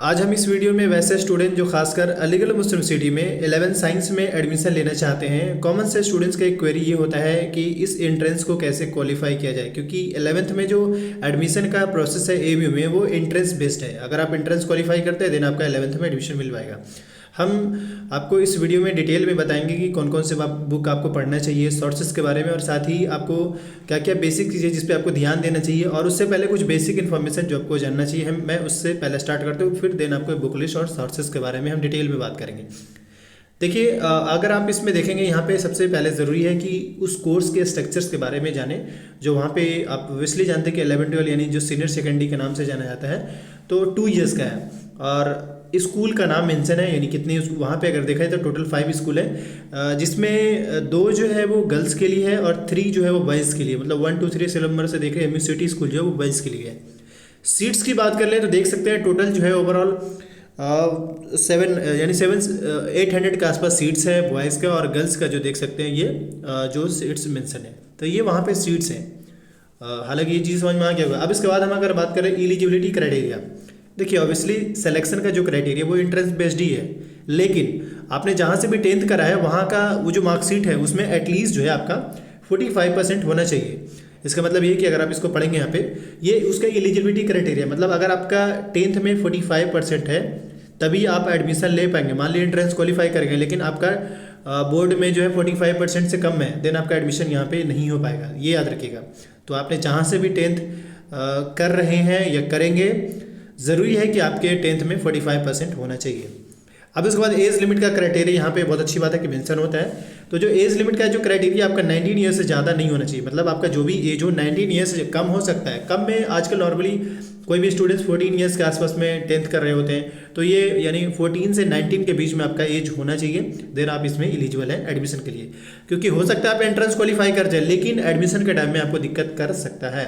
आज हम इस वीडियो में वैसे स्टूडेंट जो खासकर अलीगढ़ मुस्लिम सिटी में 11 साइंस में एडमिशन लेना चाहते हैं। कॉमन से स्टूडेंट्स का एक क्वेरी ये होता है कि इस एंट्रेंस को कैसे क्वालिफाई किया जाए, क्योंकि 11th में जो एडमिशन का प्रोसेस है एएमयू में वो एंट्रेंस बेस्ड है। अगर आप एंट्रेंस क्वालिफाई करते हैं देन आपका 11th में एडमिशन मिल पाएगा। हम आपको इस वीडियो में डिटेल में बताएंगे कि कौन कौन से बुक आपको पढ़ना चाहिए, सोर्सेज के बारे में, और साथ ही आपको क्या क्या बेसिक चीज़ें जिस पे आपको ध्यान देना चाहिए। और उससे पहले कुछ बेसिक इन्फॉर्मेशन जो आपको जानना चाहिए मैं उससे पहले स्टार्ट करते हूँ, फिर देन आपको बुक लिस्ट और सोर्सेज के बारे में हम डिटेल में बात करेंगे। देखिए, अगर आप इसमें देखेंगे यहाँ पे सबसे पहले ज़रूरी है कि उस कोर्स के स्ट्रक्चर्स के बारे में जानें जो वहाँ पे आप ऑब्वियसली जानते हैं कि 11-12 यानी जो सीनियर सेकेंडरी के नाम से जाना जाता है तो 2 ईयर्स का है। और स्कूल का नाम मेंशन है, यानी कितने वहाँ पे अगर देखा जाए तो टोटल 5 स्कूल है, जिसमें 2 जो है वो गर्ल्स के लिए है और 3 जो है वो बॉयज़ के लिए। मतलब 1 2 3 सीरियल नंबर से देखें एमयू सिटी स्कूल जो है वो बॉयज़ के लिए है। सीट्स की बात कर ले तो देख सकते हैं टोटल जो है ओवरऑल 800 के आसपास सीट्स है बॉयज़ का, और गर्ल्स का जो देख सकते हैं ये जो सीट्स मेंशन है तो ये वहाँ पे सीट्स हैं। हालांकि ये चीज़ समझ में आ गया होगा। अब इसके बाद हम अगर बात करें एलिजिबिलिटी क्राइटेरिया, देखिए ऑब्वियसली सिलेक्शन का जो क्राइटेरिया वो एंट्रेंस बेस्ड ही है, लेकिन आपने जहाँ से भी 10th करा है वहाँ का वो जो मार्कशीट है उसमें एटलीस्ट जो है आपका 45% होना चाहिए। इसका मतलब ये कि अगर आप इसको पढ़ेंगे यहाँ पे ये उसका एलिजिबिलिटी क्राइटेरिया, मतलब अगर आपका 10th में 45% है तभी आप एडमिशन ले पाएंगे। मान लीजिए एंट्रेंस क्वालिफाई करेंगे लेकिन आपका बोर्ड में जो है 45% से कम है देन आपका एडमिशन यहाँ पे नहीं हो पाएगा, ये याद रखिएगा। तो आपने जहाँ से भी 10th कर रहे हैं या करेंगे ज़रूरी है कि आपके 10th में 45% होना चाहिए। अब उसके बाद एज लिमिट का क्राइटेरिया यहाँ पे बहुत अच्छी बात है कि मेंशन होता है। तो जो एज लिमिट का जो क्राइटेरिया आपका 19 ईयर से ज़्यादा नहीं होना चाहिए, मतलब आपका जो भी एज हो 19 ईयर से कम हो सकता है। कम में आजकल नॉर्मली कोई भी स्टूडेंट्स 14 ईयर्स के आसपास में 10th कर रहे होते हैं, तो ये यानी 14 से 19 के बीच में आपका एज होना चाहिए, देन आप इसमें एलिजिबल हैं एडमिशन के लिए। क्योंकि हो सकता है आप एंट्रेंस क्वालिफाई कर जाए लेकिन एडमिशन के टाइम में आपको दिक्कत कर सकता है।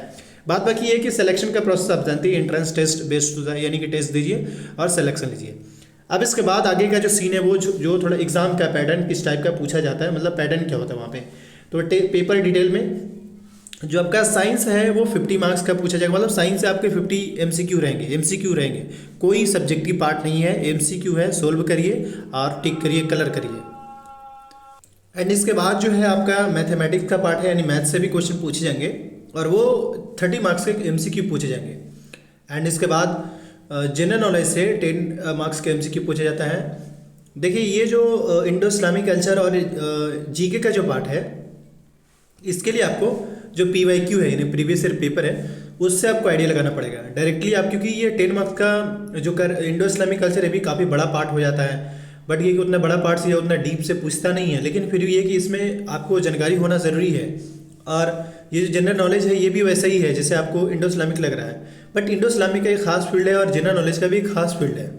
बात बाकी ये है कि सिलेक्शन का प्रोसेस आप जानते हैं, एंट्रेंस टेस्ट बेस्ड होता है, यानी कि टेस्ट दीजिए और सिलेक्शन लीजिए। अब इसके बाद आगे का जो सीन है वो जो थोड़ा एग्जाम का पैटर्न किस टाइप का पूछा जाता है, मतलब पैटर्न क्या होता है वहाँ पे। तो पेपर डिटेल में जो आपका साइंस है वो 50 मार्क्स का पूछा जाएगा, मतलब साइंस से आपके 50 एमसीक्यू रहेंगे। कोई सब्जेक्टिव पार्ट नहीं है, एमसीक्यू है, सोल्व करिए और टिक करिए, कलर करिए। एंड इसके बाद जो है आपका मैथमेटिक्स का पार्ट है, यानी मैथ से भी क्वेश्चन पूछे जाएंगे और वो 30 मार्क्स के एमसीक्यू पूछे जाएंगे। एंड इसके बाद जनरल नॉलेज से 10 मार्क्स के एमसीक्यू पूछा जाता है। देखिए ये जो इंडो इस्लामिक कल्चर और जीके का जो पार्ट है इसके लिए आपको जो पीवाईक्यू है यानी प्रीवियस ईयर पेपर है उससे आपको आइडिया लगाना पड़ेगा डायरेक्टली आप, क्योंकि ये 10 मार्क्स का जो इंडो इस्लामिक कल्चर है भी काफ़ी बड़ा पार्ट हो जाता है। बट ये उतना बड़ा पार्ट से या उतना डीप से पूछता नहीं है, लेकिन फिर भी ये कि इसमें आपको जानकारी होना ज़रूरी है। और ये जो जनरल नॉलेज है ये भी वैसा ही है जैसे आपको इंडो इस्लामिक लग रहा है, बट इंडो इस्लामिक का एक खास फील्ड है और जनरल नॉलेज का भी एक खास फील्ड है।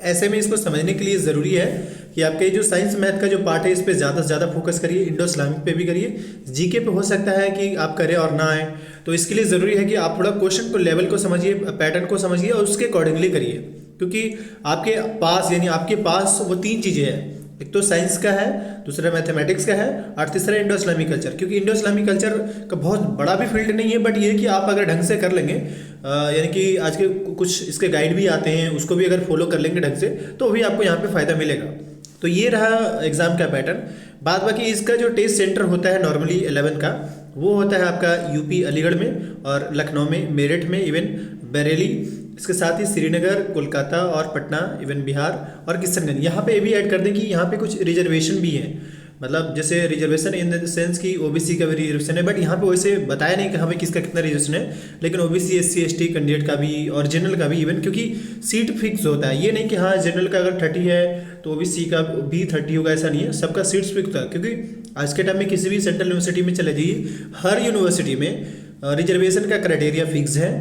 ऐसे में इसको समझने के लिए ज़रूरी है कि आपके जो साइंस मैथ का जो पार्ट है इस पे ज़्यादा से ज़्यादा फोकस करिए, इंडो इस्लामिक पे भी करिए, जीके पे हो सकता है कि आप करें और ना आए। तो इसके लिए ज़रूरी है कि आप थोड़ा क्वेश्चन को लेवल को समझिए, पैटर्न को समझिए और उसके अकॉर्डिंगली करिए। क्योंकि आपके पास यानी आपके पास वो 3 चीज़ें हैं, एक तो साइंस का है, दूसरा मैथमेटिक्स का है और तीसरा इंडो इस्लामिक कल्चर। क्योंकि इंडो इस्लामिक कल्चर का बहुत बड़ा भी फील्ड नहीं है, बट ये कि आप अगर ढंग से कर लेंगे, यानी कि आज के कुछ इसके गाइड भी आते हैं उसको भी अगर फॉलो कर लेंगे ढंग से तो भी आपको यहाँ पे फ़ायदा मिलेगा। तो ये रहा एग्ज़ाम का पैटर्न। बाद बाकी इसका जो टेस्ट सेंटर होता है नॉर्मली 11 का वो होता है आपका यूपी अलीगढ़ में और लखनऊ में, मेरठ में, इवन बरेली, इसके साथ ही श्रीनगर, कोलकाता और पटना, इवन बिहार और किशनगंज। यहाँ पे ये भी ऐड कर दें कि यहाँ पे कुछ रिजर्वेशन भी हैं, मतलब जैसे रिजर्वेशन इन द सेंस कि ओबीसी का भी रिजर्वेशन है, बट यहाँ पे वैसे बताया नहीं कहाँ पे किसका कितना रिजर्वेशन है, लेकिन ओबीसी एससी एसटी कैंडिडेट का भी और जनरल का भी इवन, क्योंकि सीट फिक्स होता है। ये नहीं कि हाँ जनरल का अगर 30 है तो ओबीसी का भी 30 होगा, ऐसा नहीं है, सबका सीट्स फिक्स होता है। क्योंकि आज के टाइम में किसी भी सेंट्रल यूनिवर्सिटी में चले जाइए, हर यूनिवर्सिटी में रिजर्वेशन का क्राइटेरिया फिक्स है,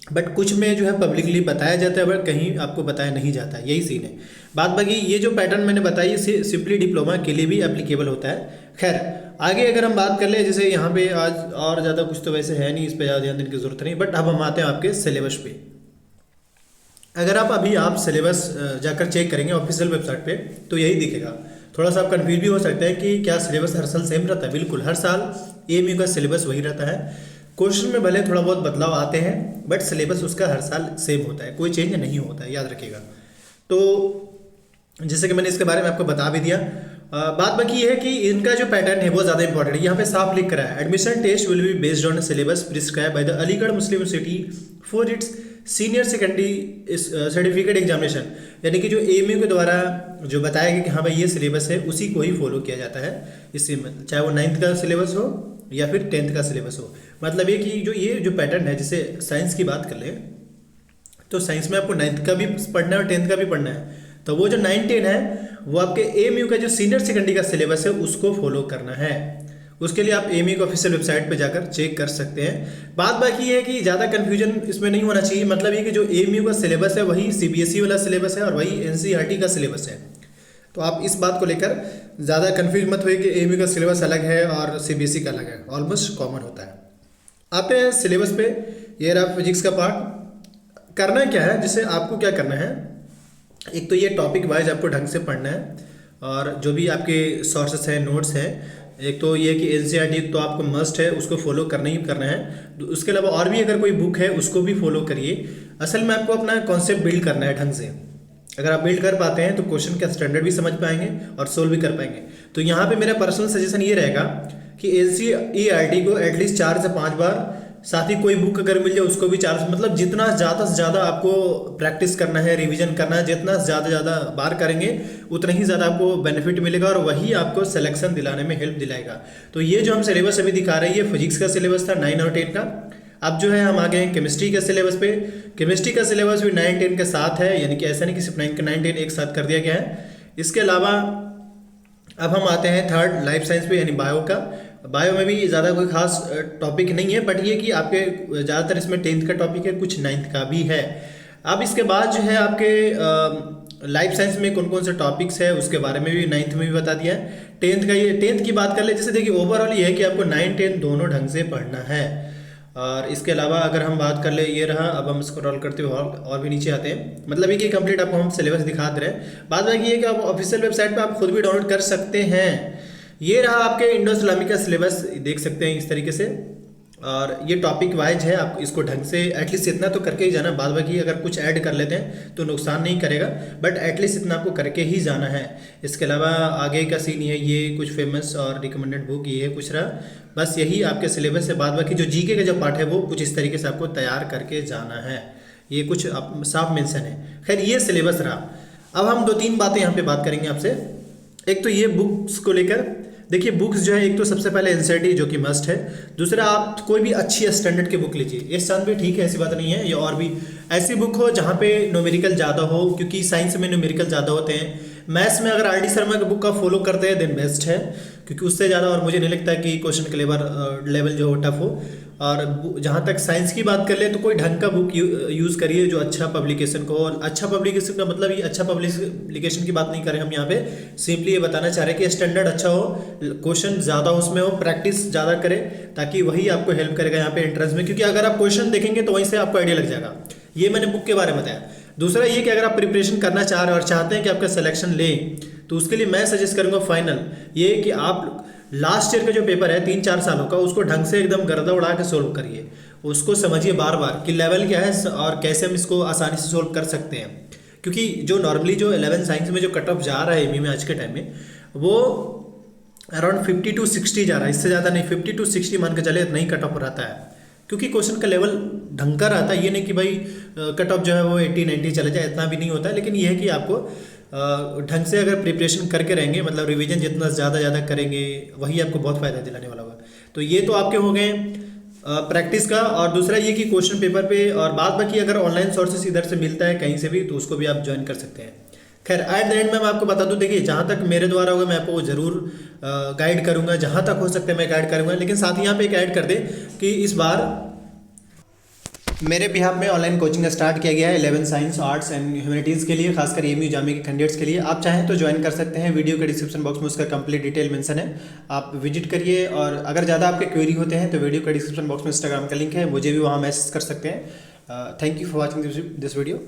बट कुछ में जो है पब्लिकली बताया जाता है, बट कहीं आपको बताया नहीं जाता, यही सीन है। बात बाकी ये जो पैटर्न मैंने बताई इसे सिंपली डिप्लोमा के लिए भी एप्लीकेबल होता है। खैर आगे अगर हम बात कर ले, जैसे यहाँ पे आज और ज़्यादा कुछ तो वैसे है नहीं, इस पर ज़्यादा ध्यान देने की जरूरत नहीं, बट अब हम आते हैं आपके सिलेबस पे। अगर आप सिलेबस जाकर चेक करेंगे ऑफिशियल वेबसाइट पे तो यही दिखेगा। थोड़ा सा आप कन्फ्यूज भी हो सकते हैं कि क्या सिलेबस हर साल सेम रहता है। बिल्कुल, हर साल एएमयू का सिलेबस वही रहता है। क्वेश्चन में भले थोड़ा बहुत बदलाव आते हैं बट सिलेबस उसका हर साल सेम होता है, कोई चेंज नहीं होता है, याद रखिएगा। तो जैसे कि मैंने इसके बारे में आपको बता भी दिया। बात बाकी ये है कि इनका जो पैटर्न है वो ज़्यादा इंपॉर्टेंट है। यहाँ पे साफ लिख कर है, admission test will be based on syllabus prescribe by the Aligarh Muslim University for its senior secondary certificate examination. यानी कि जो एएमयू के द्वारा जो बताया गया कि हाँ भाई ये सिलेबस है, उसी को ही फॉलो किया जाता है इससे, चाहे वो 9th का सिलेबस हो या फिर 10th का सिलेबस हो। मतलब ये कि ये जो पैटर्न है, जैसे साइंस की बात कर ले तो साइंस में आपको 9th का भी पढ़ना है और 10th का भी पढ़ना है। तो वो जो 9-10 है वो आपके एएमयू का जो सीनियर सेकेंडरी का सिलेबस है उसको फॉलो करना है। उसके लिए आप एएमयू की ऑफिशियल वेबसाइट पे जाकर चेक कर सकते हैं। बात बाकी है कि ज़्यादा कन्फ्यूजन इसमें नहीं होना चाहिए। मतलब ये कि जो एएमयू का सिलेबस है वही सीबीएसई वाला सिलेबस है और वही एनसीईआरटी का सिलेबस है। तो आप इस बात को लेकर ज़्यादा कन्फ्यूज मत हुए कि एएमयू का सिलेबस अलग है और सीबीएसई का अलग है, ऑलमोस्ट कॉमन होता है। आते हैं सिलेबस पे। ये रहा फिजिक्स का पार्ट। करना क्या है, जिसे आपको क्या करना है, एक तो ये टॉपिक वाइज आपको ढंग से पढ़ना है और जो भी आपके सोर्सेस हैं, नोट्स हैं, एक तो ये कि एनसीईआरटी तो आपको मस्ट है, उसको फॉलो करना ही करना है। उसके अलावा और भी अगर कोई बुक है उसको भी फॉलो करिए। असल में आपको अपना कॉन्सेप्ट बिल्ड करना है ढंग से। अगर आप बिल्ड कर पाते हैं तो क्वेश्चन का स्टैंडर्ड भी समझ पाएंगे और सोल्व भी कर पाएंगे। तो यहाँ पे मेरा पर्सनल सजेशन ये रहेगा कि एनसीईआरटी को एटलीस्ट 4 से 5 बार, साथ ही कोई बुक अगर मिल जाए उसको भी 4, मतलब जितना ज़्यादा से ज़्यादा आपको प्रैक्टिस करना है, रिवीजन करना है, जितना ज़्यादा बार करेंगे उतना ही ज़्यादा आपको बेनिफिट मिलेगा और वही आपको सिलेक्शन दिलाने में हेल्प दिलाएगा। तो ये जो हम सिलेबस अभी दिखा रहे हैं, ये फिजिक्स का सिलेबस था 9 और 10 का। अब जो है हम आ गए हैं केमिस्ट्री के सिलेबस पे। केमिस्ट्री का सिलेबस भी 9-10 के साथ है, यानी कि ऐसा नहीं कि सिर्फ 9-10 एक साथ कर दिया गया है। इसके अलावा अब हम आते हैं थर्ड लाइफ साइंस पे, यानी बायो का। बायो में भी ज़्यादा कोई खास टॉपिक नहीं है, बट ये कि आपके ज़्यादातर इसमें 10th का टॉपिक है, कुछ 9th का भी है। अब इसके बाद जो है आपके लाइफ साइंस में कौन कौन से टॉपिक्स है उसके बारे में भी 9th में भी बता दिया है। 10th का, ये 10th की बात कर ले, जैसे देखिए ओवरऑल ये है कि आपको 9-10 दोनों ढंग से पढ़ना है। और इसके अलावा अगर हम बात कर ले, ये रहा। अब हम स्क्रॉल करते हुए और भी नीचे आते हैं। मतलब ये कि कंप्लीट आपको हम सिलेबस दिखा दे रहे हैं। बात बाकी ये कि आप ऑफिशियल वेबसाइट पे आप खुद भी डाउनलोड कर सकते हैं। ये रहा आपके इंडो इस्लामिक का सिलेबस, देख सकते हैं इस तरीके से। और ये टॉपिक वाइज है, आप इसको ढंग से एटलीस्ट इतना तो करके ही जाना। बाद बाकी अगर कुछ ऐड कर लेते हैं तो नुकसान नहीं करेगा, बट एटलीस्ट इतना आपको करके ही जाना है। इसके अलावा आगे का सीन है, ये कुछ फेमस और रिकमेंडेड बुक, ये कुछ रहा। बस यही आपके सिलेबस से। बाद बाकी जो जीके का जो पार्ट है वो कुछ इस तरीके से आपको तैयार करके जाना है। ये कुछ साफ मेंशन है। खैर ये सिलेबस रहा। अब हम 2-3 बातें यहाँ पे बात करेंगे आपसे। एक तो ये बुक्स को लेकर, देखिए बुक्स जो है, एक तो सबसे पहले एनसीईआरटी जो कि मस्ट है। दूसरा आप कोई भी अच्छी स्टैंडर्ड की बुक लीजिए। ये सन भी ठीक है, ऐसी बात नहीं है। ये और भी ऐसी बुक हो जहाँ पे न्यूमेरिकल ज़्यादा हो, क्योंकि साइंस में न्यूमेरिकल ज़्यादा होते हैं। मैथ्स में अगर आर डी शर्मा की बुक का फॉलो करते हैं देन बेस्ट है, क्योंकि उससे ज़्यादा और मुझे नहीं लगता कि क्वेश्चन का लेवल जो हो टफ हो। और जहाँ तक साइंस की बात कर ले तो कोई ढंग का बुक यूज़ करिए जो अच्छा पब्लिकेशन को। और अच्छा पब्लिकेशन का मतलब ये अच्छा पब्लिकेशन की बात नहीं करें हम यहाँ पे, सिंपली ये बताना चाह रहे हैं कि स्टैंडर्ड अच्छा हो, क्वेश्चन ज़्यादा उसमें हो, प्रैक्टिस ज़्यादा करें, ताकि वही आपको हेल्प करेगा यहाँ पे एंट्रेंस में। क्योंकि अगर आप क्वेश्चन देखेंगे तो वहीं से आपको आइडिया लग जाएगा। ये मैंने बुक के बारे में बताया। दूसरा ये कि अगर आप प्रिपरेशन करना चाह रहे हैं और चाहते हैं कि आपका सिलेक्शन ले, तो उसके लिए मैं सजेस्ट करूँगा फाइनल ये कि आप लास्ट ईयर का जो पेपर है 3-4 सालों का, उसको ढंग से एकदम गर्दा उड़ा के सोल्व करिए। उसको समझिए बार बार कि लेवल क्या है और कैसे हम इसको आसानी से सोल्व कर सकते हैं। क्योंकि जो नॉर्मली जो 11 साइंस में जो कट ऑफ जा रहा है एमयू में आज के टाइम में, वो अराउंड 50 to 60 जा रहा है, इससे ज़्यादा नहीं। 50 to 60 मान के चले, इतना ही कट ऑफ रहता है। क्योंकि क्वेश्चन का लेवल ढंग का रहता है। ये नहीं कि भाई कट ऑफ जो है वो 80-90 चले जाए, इतना भी नहीं होता है। लेकिन ये है कि आपको ढंग से अगर प्रिपरेशन करके रहेंगे, मतलब रिवीजन जितना ज़्यादा करेंगे, वही आपको बहुत फ़ायदा दिलाने वाला होगा। तो ये तो आपके हो गए प्रैक्टिस का। और दूसरा ये कि क्वेश्चन पेपर पे, और बाद बाकी अगर ऑनलाइन सोर्सेस इधर से मिलता है कहीं से भी, तो उसको भी आप ज्वाइन कर सकते हैं। खैर एट द एंड में मैं आपको बता दूं, देखिए जहाँ तक मेरे द्वारा होगा मैं आपको ज़रूर गाइड करूँगा, जहाँ तक हो सकता है मैं गाइड करूँगा। लेकिन साथ ही यहाँ पे एक ऐड कर दें कि इस बार मेरे बिहाफ में ऑनलाइन कोचिंग स्टार्ट किया गया है 11 साइंस, आर्ट्स एंड ह्यूमैनिटीज़ के लिए, खासकर एएमयू जामिया के कैंडिडेट्स के लिए। आप चाहें तो ज्वाइन कर सकते हैं। वीडियो के डिस्क्रिप्शन बॉक्स में उसका कंप्लीट डिटेल मेंशन है, आप विजिट करिए। और अगर ज़्यादा आपके क्वेरी होते हैं तो वीडियो के डिस्क्रिप्शन बॉक्स में इंस्टाग्राम का लिंक है, मुझे भी वहाँ मैसेज कर सकते हैं। Thank you for watching this video.